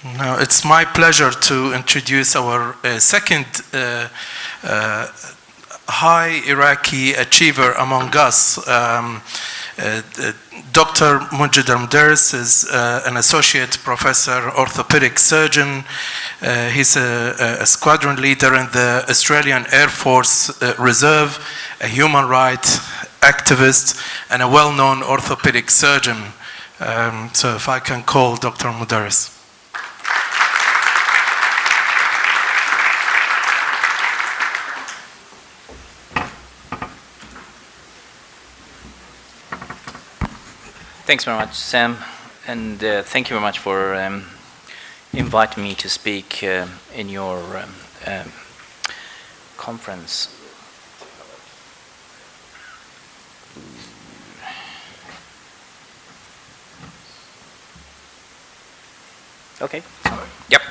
No, it's my pleasure to introduce our second high Iraqi achiever among us. Dr. Munjid Almuderis is an associate professor, orthopedic surgeon. He's a squadron leader in the Australian Air Force Reserve, a human rights activist, and a well-known orthopedic surgeon. So if I can call Dr. Almuderis. Thanks very much, Sam, and thank you very much for inviting me to speak in your conference. Okay. Yep.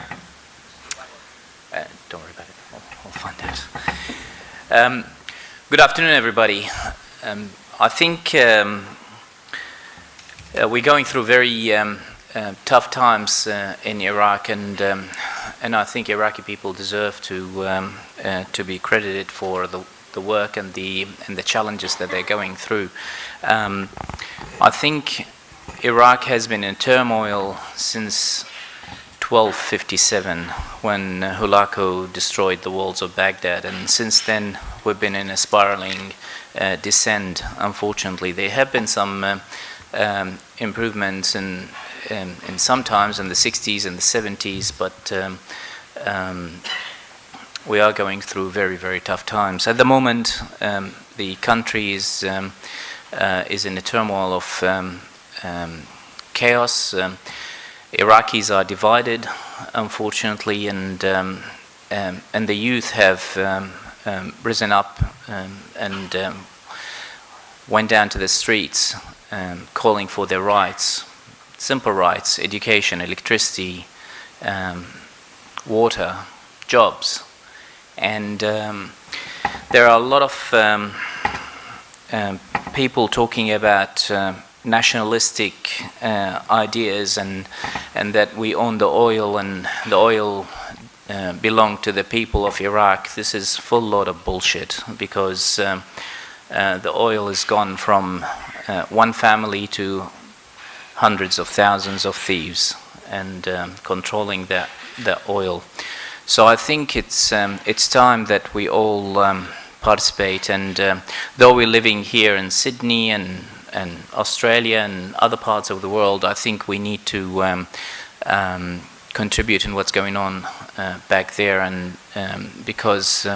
Don't worry about it. I'll find out. Good afternoon, everybody. I think we're going through very tough times in Iraq, and I think Iraqi people deserve to be credited for the work and the challenges that they're going through. I think Iraq has been in turmoil since 1257, when Hulagu destroyed the walls of Baghdad, and since then we've been in a spiraling descent. Unfortunately, there have been some improvements in sometimes in the 60s and the 70s, but we are going through very, very tough times. At the moment, the country is in a turmoil of chaos. Iraqis are divided, unfortunately, and the youth have risen up and went down to the streets, calling for their rights, simple rights: education, electricity, water, jobs. And there are a lot of people talking about nationalistic ideas, and that we own the oil, and the oil belong to the people of Iraq. This is full load of bullshit, because the oil has gone from one family to hundreds of thousands of thieves and controlling the oil. So I think it's time that we all participate. And though we're living here in Sydney and Australia and other parts of the world, I think we need to contribute in what's going on back there, and because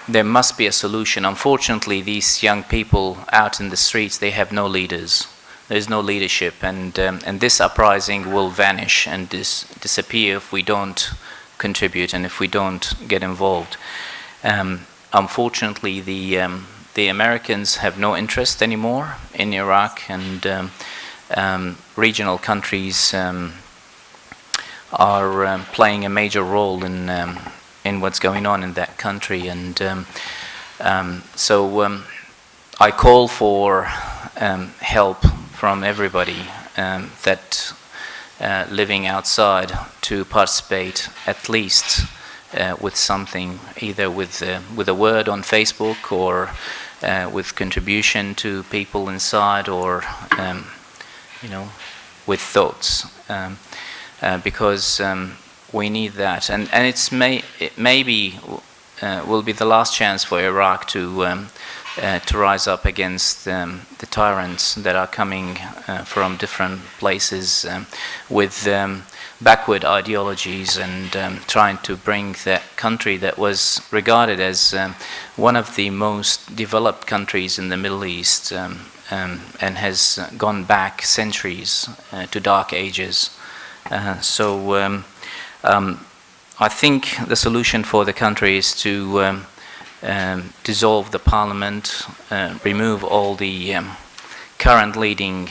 there must be a solution. Unfortunately, these young people out in the streets, they have no leaders. There's no leadership, and this uprising will vanish and disappear if we don't contribute and if we don't get involved. Unfortunately, the Americans have no interest anymore in Iraq, and regional countries are playing a major role in what's going on in that country. And so I call for help from everybody that living outside to participate, at least with something, either with a word on Facebook, or with contribution to people inside, or with thoughts, because we need that, and it maybe will be the last chance for Iraq to rise up against the tyrants that are coming from different places with backward ideologies, and trying to bring that country that was regarded as one of the most developed countries in the Middle East, and has gone back centuries to dark ages. So I think the solution for the country is to dissolve the parliament, remove all the current leading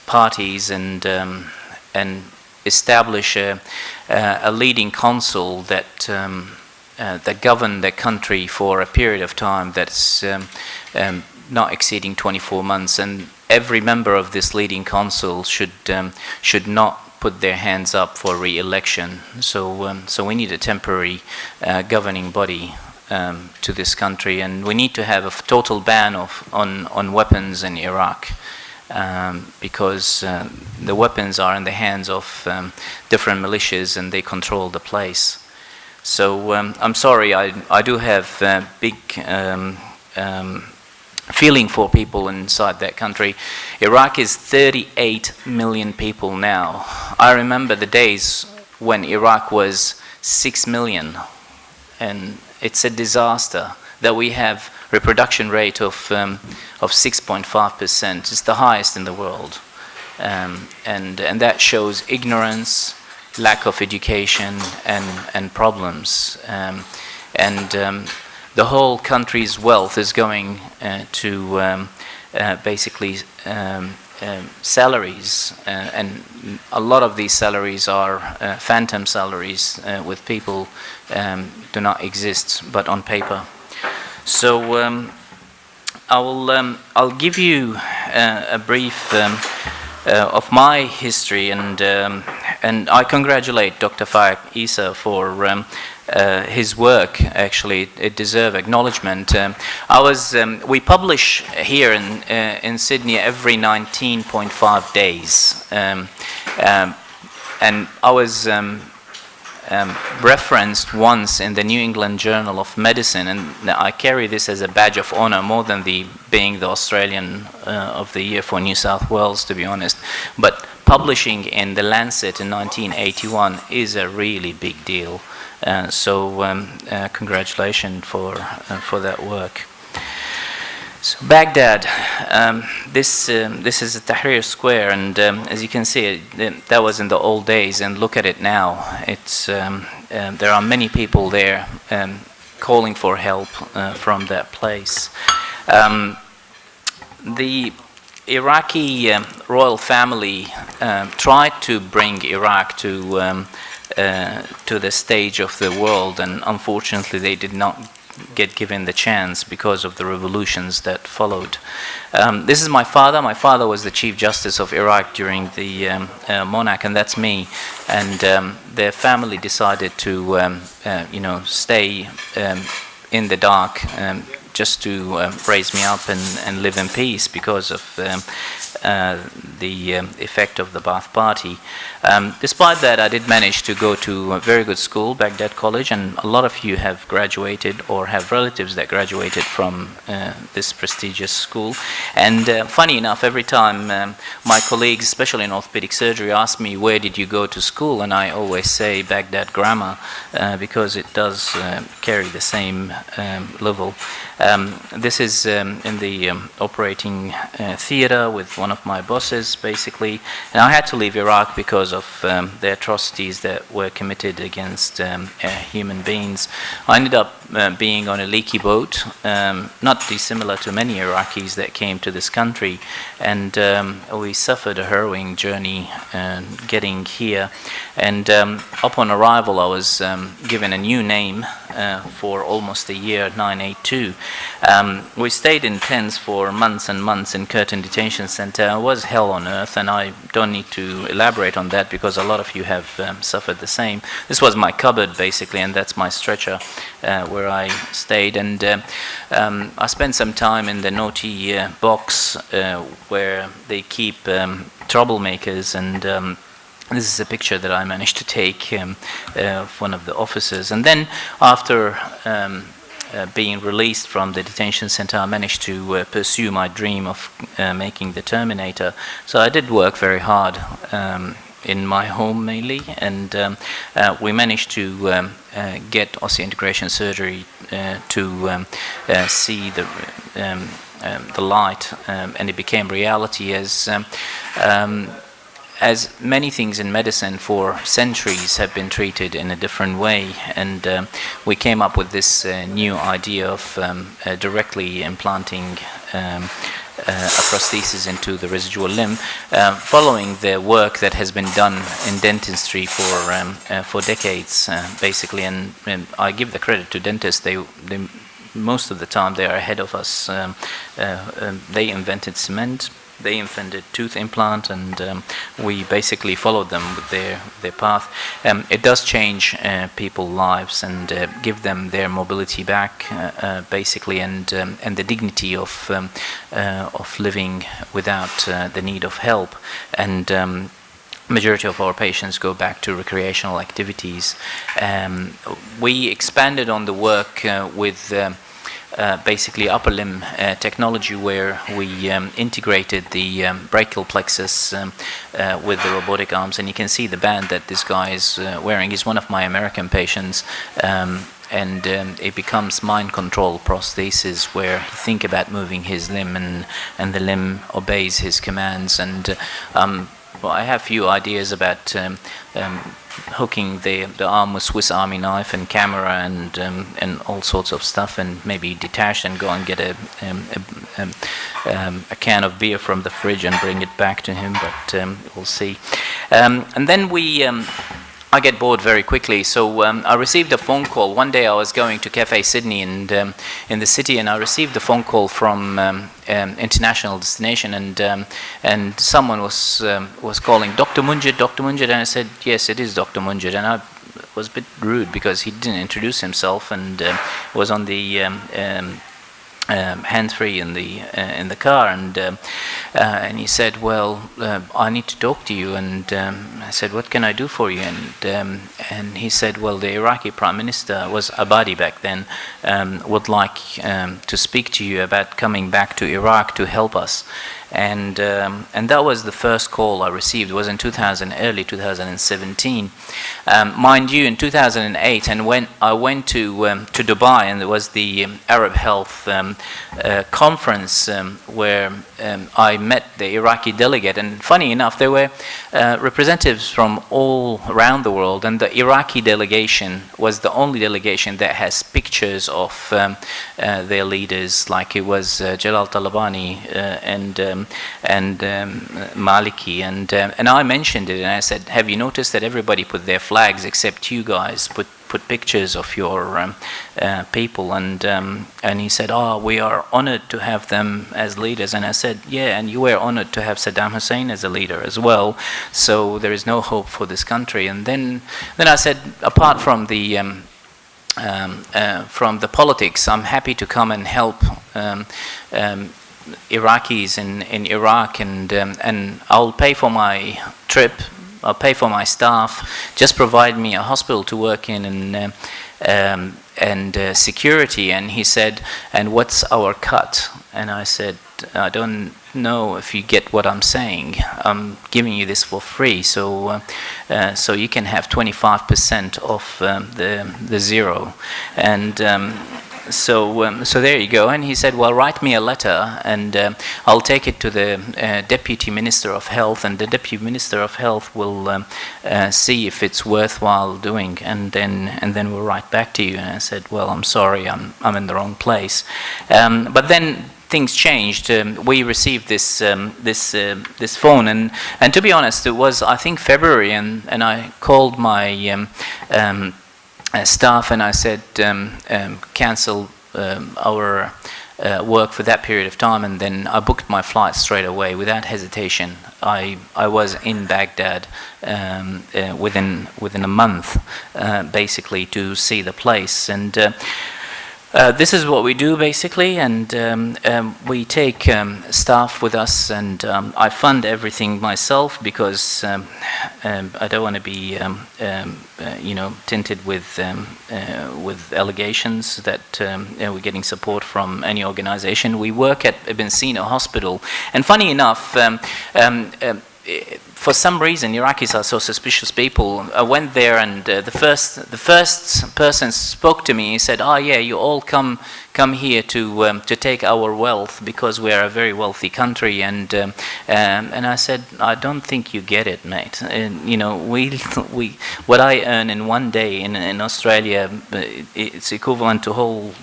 parties, and establish a leading council that govern the country for a period of time that's not exceeding 24 months. And every member of this leading council should not put their hands up for re-election. So we need a temporary governing body to this country, and we need to have a total ban on weapons in Iraq, because the weapons are in the hands of different militias and they control the place. So I'm sorry, I do have big feeling for people inside that country. Iraq is 38 million people now. I remember the days when Iraq was 6 million, and it's a disaster that we have reproduction rate of 6.5%. It's the highest in the world, and that shows ignorance, lack of education, and problems, the whole country's wealth is going to basically salaries, and a lot of these salaries are phantom salaries with people do not exist but on paper. So I'll give you a brief of my history, and I congratulate Dr. Faik Isa for his work. Actually, it deserves acknowledgement. We publish here in Sydney every 19.5 days, and I was referenced once in the New England Journal of Medicine, and I carry this as a badge of honor more than being the Australian of the Year for New South Wales, to be honest. But publishing in the Lancet in 1981 is a really big deal. So congratulations for that work. So Baghdad, this is Tahrir Square, and as you can see, that was in the old days, and look at it now. It's there are many people there calling for help from that place. The Iraqi royal family tried to bring Iraq to the stage of the world, and unfortunately they did not get given the chance because of the revolutions that followed. This is my father. My father was the Chief Justice of Iraq during the monarch, and that's me. And their family decided to stay in the dark just to raise me up and live in peace because of the effect of the Ba'ath Party. Despite that, I did manage to go to a very good school, Baghdad College, and a lot of you have graduated or have relatives that graduated from this prestigious school. And funny enough, every time my colleagues, especially in orthopedic surgery, ask me, where did you go to school? And I always say Baghdad Grammar, because it does carry the same level. This is in the operating theater with one of my bosses, basically. And I had to leave Iraq because of the atrocities that were committed against human beings. I ended up being on a leaky boat, not dissimilar to many Iraqis that came to this country. And we suffered a harrowing journey getting here. And upon arrival, I was given a new name for almost a year, 982. We stayed in tents for months and months in Curtin Detention Center. It was hell on earth, and I don't need to elaborate on that because a lot of you have suffered the same. This was my cupboard, basically, and that's my stretcher where I stayed. And I spent some time in the naughty box where they keep troublemakers, and this is a picture that I managed to take of one of the officers. And then after being released from the detention center, I managed to pursue my dream of making the Terminator. So I did work very hard in my home mainly, and we managed to get osseointegration surgery to see the light, and it became reality as many things in medicine for centuries have been treated in a different way, and we came up with this new idea of directly implanting a prosthesis into the residual limb, following the work that has been done in dentistry for decades, basically. And I give the credit to dentists. They most of the time they are ahead of us. They invented cement. the infant a tooth implant, and we basically followed them with their path. It does change people's lives and give them their mobility back, basically, and the dignity of living without the need of help. And majority of our patients go back to recreational activities. We expanded on the work with basically upper limb technology, where we integrated the brachial plexus with the robotic arms, and you can see the band that this guy is wearing. He's one of my American patients. And it becomes mind control prosthesis, where he think about moving his limb, and the limb obeys his commands. And well, I have few ideas about hooking the arm with Swiss Army knife and camera and all sorts of stuff, and maybe detach and go and get a can of beer from the fridge and bring it back to him, but we'll see. And then I get bored very quickly, so I received a phone call. One day I was going to Cafe Sydney in the city, and I received a phone call from international destination, and someone was calling, Dr. Munjid, and I said, yes, it is Dr. Munjid, and I was a bit rude because he didn't introduce himself, and was on the hands-free in the car, and he said, well, I need to talk to you, and I said, what can I do for you? And he said, well, the Iraqi Prime Minister, was Abadi back then, would like to speak to you about coming back to Iraq to help us. And that was the first call I received. It was in early 2017. Mind you, in 2008, and when I went to Dubai, and there was the Arab Health conference where I met the Iraqi delegate, and funny enough, there were representatives from all around the world, and the Iraqi delegation was the only delegation that has pictures of their leaders, like it was Jalal Talabani and Maliki, and I mentioned it, and I said, have you noticed that everybody put their flags except you guys put pictures of your people? And he said, oh, we are honored to have them as leaders. And I said, yeah, and you were honored to have Saddam Hussein as a leader as well, so there is no hope for this country. And then I said, apart from the politics, I'm happy to come and help Iraqis in Iraq, and I'll pay for my trip, I'll pay for my staff, just provide me a hospital to work in, and security. And he said, and what's our cut? And I said, I don't know if you get what I'm saying. I'm giving you this for free, so you can have 25% off the zero. And so there you go. And he said, well, write me a letter, and I'll take it to the Deputy Minister of Health, and the Deputy Minister of Health will see if it's worthwhile doing, and then we'll write back to you. And I said, well, I'm sorry, I'm in the wrong place. But then things changed. We received this phone, and to be honest, it was, I think, February, and I called my staff, and I said, cancel our work for that period of time, and then I booked my flight straight away without hesitation. I was in Baghdad within a month, basically, to see the place. And this is what we do, basically, and we take staff with us, and I fund everything myself, because I don't want to be, tinted with allegations that we're getting support from any organization. We work at Ibn Sina Hospital, and funny enough, for some reason, Iraqis are so suspicious people. I went there, and the first person spoke to me. He said, "Oh yeah, you all come here to take our wealth, because we are a very wealthy country." And I said, "I don't think you get it, mate. We what I earn in one day in Australia, it's equivalent to whole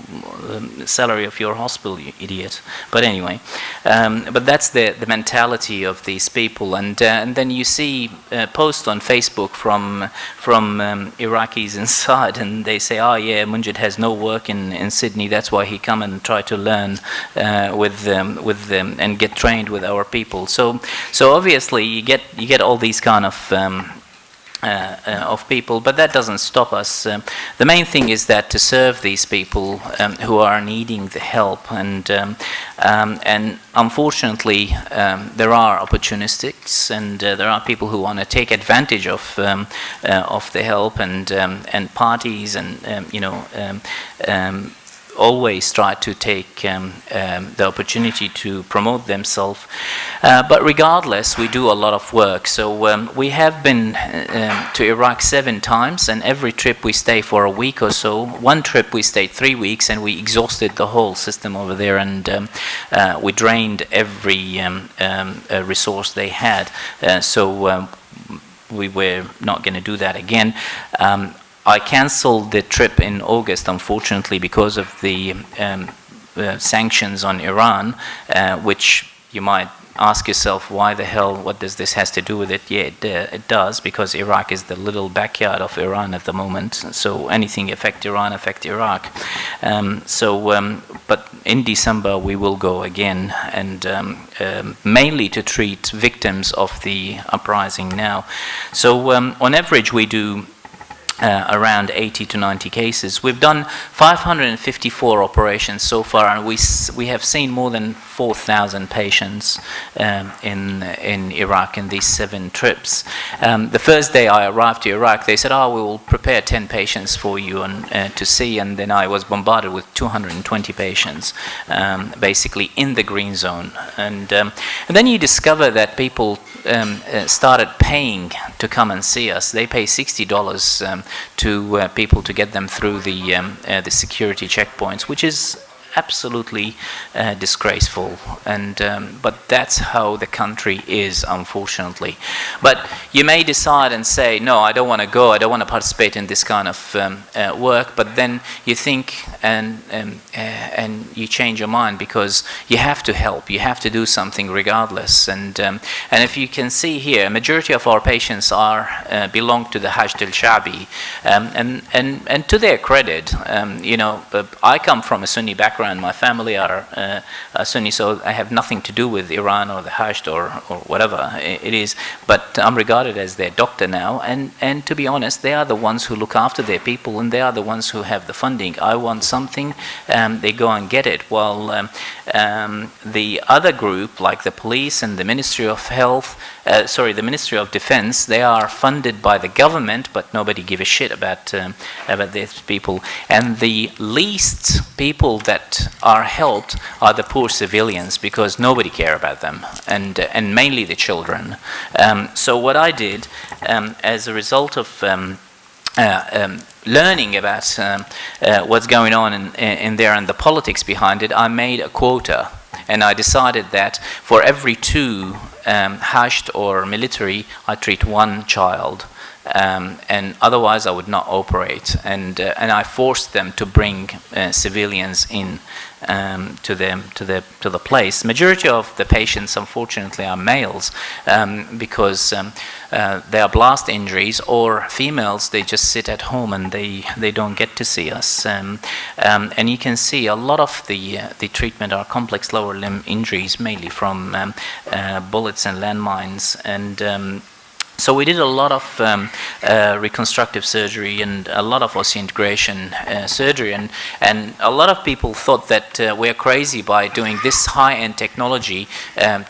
salary of your hospital, you idiot." But anyway, but that's the mentality of these people, and then you see posts on Facebook from Iraqis inside, and they say, "Oh yeah, Munjid has no work in Sydney, that's why why he come and try to learn with them and get trained with our people. So obviously you get all these kind of people, but that doesn't stop us. The main thing is that to serve these people who are needing the help, and unfortunately there are opportunists, and there are people who want to take advantage of the help, and parties, and always try to take the opportunity to promote themselves. But regardless, we do a lot of work. So we have been to Iraq 7 times, and every trip we stay for a week or so. One trip we stayed 3 weeks, and we exhausted the whole system over there, and we drained every resource they had. So we were not going to do that again. I cancelled the trip in August, unfortunately, because of the sanctions on Iran, which you might ask yourself, why the hell, what does this has to do with it? Yeah, it does, because Iraq is the little backyard of Iran at the moment. So anything affect Iran, affect Iraq. But in December we will go again, and mainly to treat victims of the uprising now. So on average we do around 80 to 90 cases. We've done 554 operations so far, and we have seen more than 4,000 patients in Iraq in these 7 trips. The first day I arrived to Iraq, they said, "Oh, we will prepare 10 patients for you to see," and then I was bombarded with 220 patients, basically in the green zone. And then you discover that people started paying to come and see us. They pay $60 to people to get them through the security checkpoints, which is absolutely disgraceful, and but that's how the country is, unfortunately. But you may decide and say, no, I don't want to go, I don't want to participate in this kind of work, but then you think and you change your mind, because you have to help, you have to do something regardless. And if you can see here, a majority of our patients are belong to the Hajj al-Sha'bi, and to their credit, I come from a Sunni background. My family are Sunni, so I have nothing to do with Iran or the Hajj or whatever it is, but I'm regarded as their doctor now, and to be honest, they are the ones who look after their people, and they are the ones who have the funding. I want something, they go and get it. While the other group, like the police and the Ministry of Health, the Ministry of Defense, they are funded by the government, but nobody give a shit about these people. And the least people that are helped are the poor civilians, because nobody care about them, and mainly the children. So what I did, as a result of learning about what's going on in there and the politics behind it, I made a quota. And I decided that for every 2 Hajj or military, I treat 1 child, and otherwise I would not operate. And I forced them to bring civilians in to the place. Majority of the patients, unfortunately, are males, because they are blast injuries, or females. They just sit at home and they don't get to see us. And you can see a lot of the treatment are complex lower limb injuries, mainly from bullets and landmines. And so we did a lot of reconstructive surgery and a lot of osseointegration surgery, and a lot of people thought that we're crazy by doing this high-end technology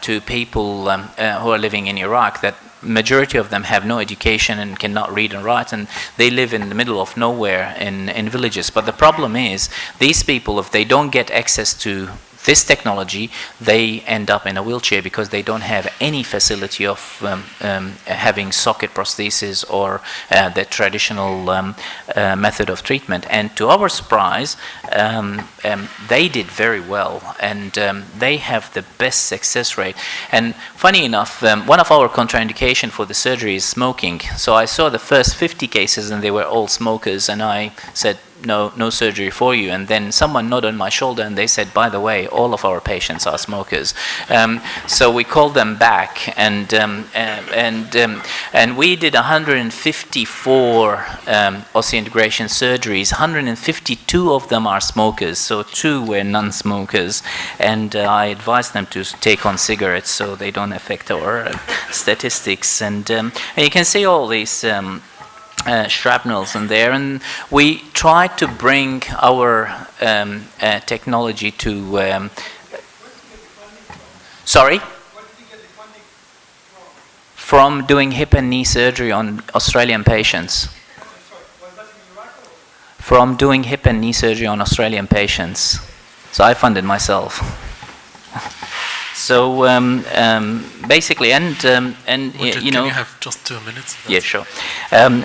to people who are living in Iraq, that majority of them have no education and cannot read and write, and they live in the middle of nowhere in villages. But the problem is, these people, if they don't get access to this technology, they end up in a wheelchair, because they don't have any facility of having socket prosthesis or the traditional method of treatment. And to our surprise, they did very well, and they have the best success rate. And funny enough, one of our contraindication for the surgery is smoking. So I saw the first 50 cases, and they were all smokers, and I said, no surgery for you. And then someone nodded on my shoulder and they said, by the way, all of our patients are smokers. So we called them back, and we did 154 osseointegration surgeries. 152 of them are smokers, so 2 were non-smokers, and I advised them to take on cigarettes so they don't affect our statistics. And you can see all these shrapnels in there, and we try to bring our technology to sorry? From doing hip and knee surgery on Australian patients. From doing hip and knee surgery on Australian patients. So I funded myself. So basically, and Munjid, you know, can you have just 2 minutes? yeah, sure.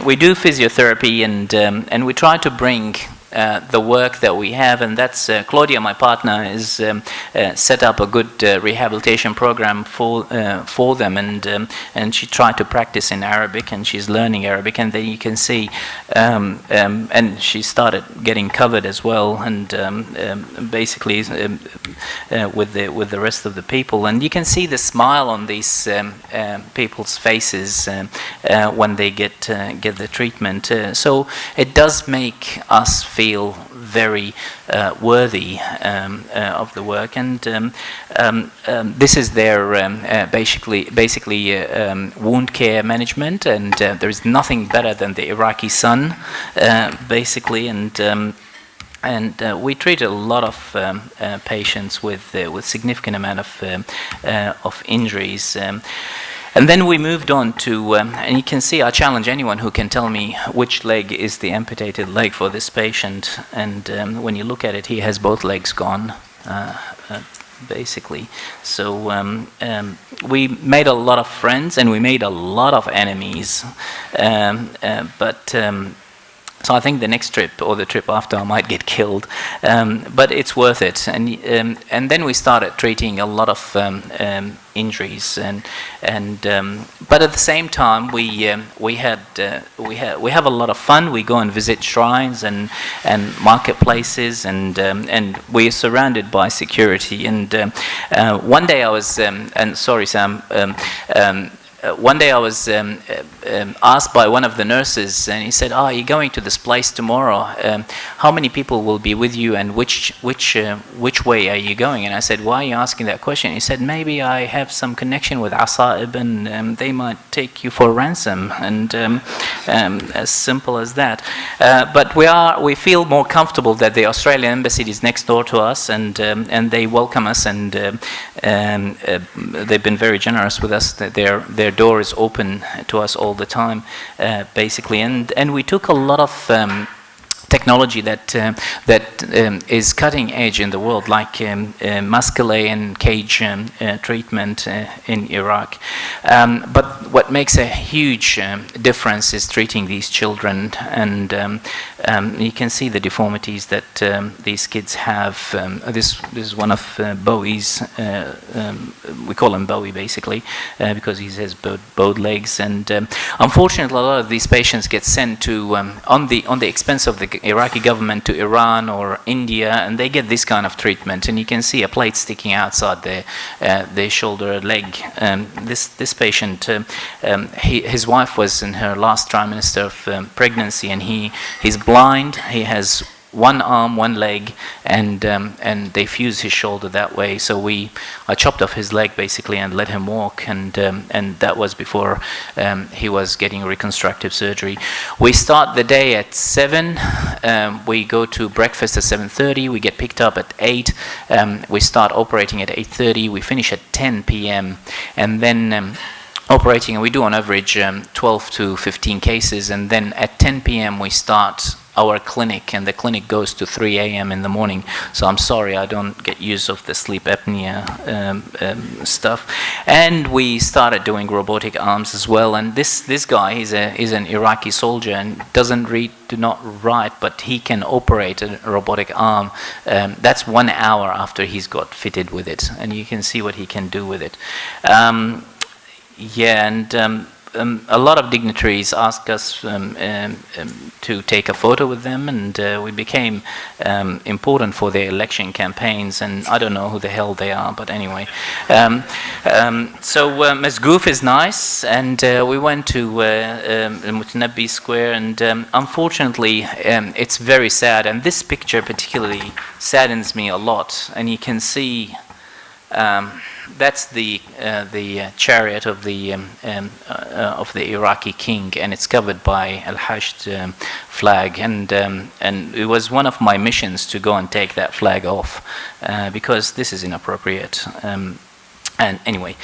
We do physiotherapy, and we try to bring the work that we have, and that's Claudia, my partner, is set up a good rehabilitation program for them, and she tried to practice in Arabic, and she's learning Arabic, and then you can see, and she started getting covered as well, and basically with the rest of the people, and you can see the smile on these people's faces when they get the treatment. So it does make us feel very worthy of the work, and this is their basically wound care management, and there is nothing better than the Iraqi sun, basically, and we treat a lot of patients with significant amount of injuries. And then we moved on to, and you can see, I challenge anyone who can tell me which leg is the amputated leg for this patient. And when you look at it, he has both legs gone, basically. So we made a lot of friends and we made a lot of enemies. So I think the next trip or the trip after I might get killed, but it's worth it. And then we started treating a lot of injuries, but at the same time we have a lot of fun. We go and visit shrines and marketplaces, and we are surrounded by security. And one day I was and sorry, Sam. One day I was asked by one of the nurses, and he said, "Oh, you're going to this place tomorrow. How many people will be with you, and which way are you going?" And I said, "Why are you asking that question?" He said, "Maybe I have some connection with Asaib, and they might take you for ransom." And as simple as that. But we feel more comfortable that the Australian embassy is next door to us, and they welcome us, and they've been very generous with us. That their door is open to us all the time, basically, and we took a lot of technology that is cutting edge in the world, like muscle and cage treatment in Iraq. But what makes a huge difference is treating these children, and you can see the deformities that these kids have. This is one of Bowie's. We call him Bowie basically because he has bowed legs, and unfortunately, a lot of these patients get sent to on the expense of the Iraqi government to Iran or India, and they get this kind of treatment. And you can see a plate sticking outside their shoulder leg. This patient, his wife was in her last trimester of pregnancy, and he's blind. He has one arm, one leg, and they fused his shoulder that way. So I chopped off his leg basically and let him walk, and that was before he was getting reconstructive surgery. We start the day at 7. We go to breakfast at 7:30. We get picked up at 8. We start operating at 8:30. We finish at 10 p.m. and then operating, and we do on average 12 to 15 cases, and then at 10 p.m. we start our clinic, and the clinic goes to 3 a.m. in the morning. So I'm sorry, I don't get use of the sleep apnea stuff. And we started doing robotic arms as well. And this guy, he's an Iraqi soldier and doesn't read, do not write, but he can operate a robotic arm. That's 1 hour after he's got fitted with it, and you can see what he can do with it. a lot of dignitaries asked us to take a photo with them, and we became important for their election campaigns, and I don't know who the hell they are, but anyway. So Masgouf is nice, and we went to Mutanabbi Square, and unfortunately it's very sad, and this picture particularly saddens me a lot, and you can see that's the chariot of the Iraqi king, and it's covered by Al-Hashd flag, and it was one of my missions to go and take that flag off because this is inappropriate. And anyway,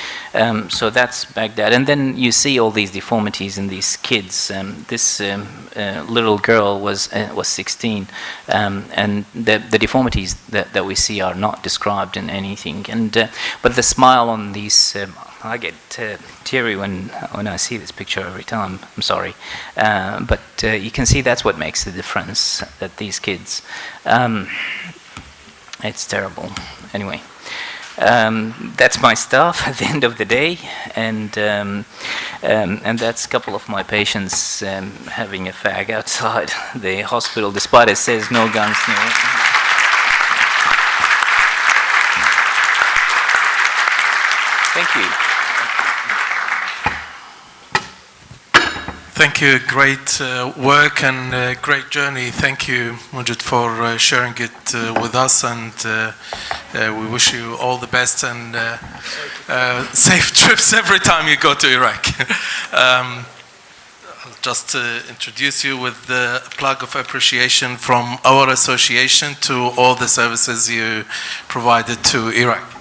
so that's Baghdad. And then you see all these deformities in these kids. This little girl was 16, and the deformities that we see are not described in anything. And but the smile on these, I get teary when I see this picture every time. I'm sorry, but you can see that's what makes the difference. That these kids, it's terrible. Anyway. That's my staff at the end of the day, and that's a couple of my patients having a fag outside the hospital, despite it says no guns, no. Thank you. Thank you. Great work and great journey. Thank you, Munjid, for sharing it with us, and we wish you all the best and safe trips every time you go to Iraq. I'll just introduce you with the plug of appreciation from our association to all the services you provided to Iraq.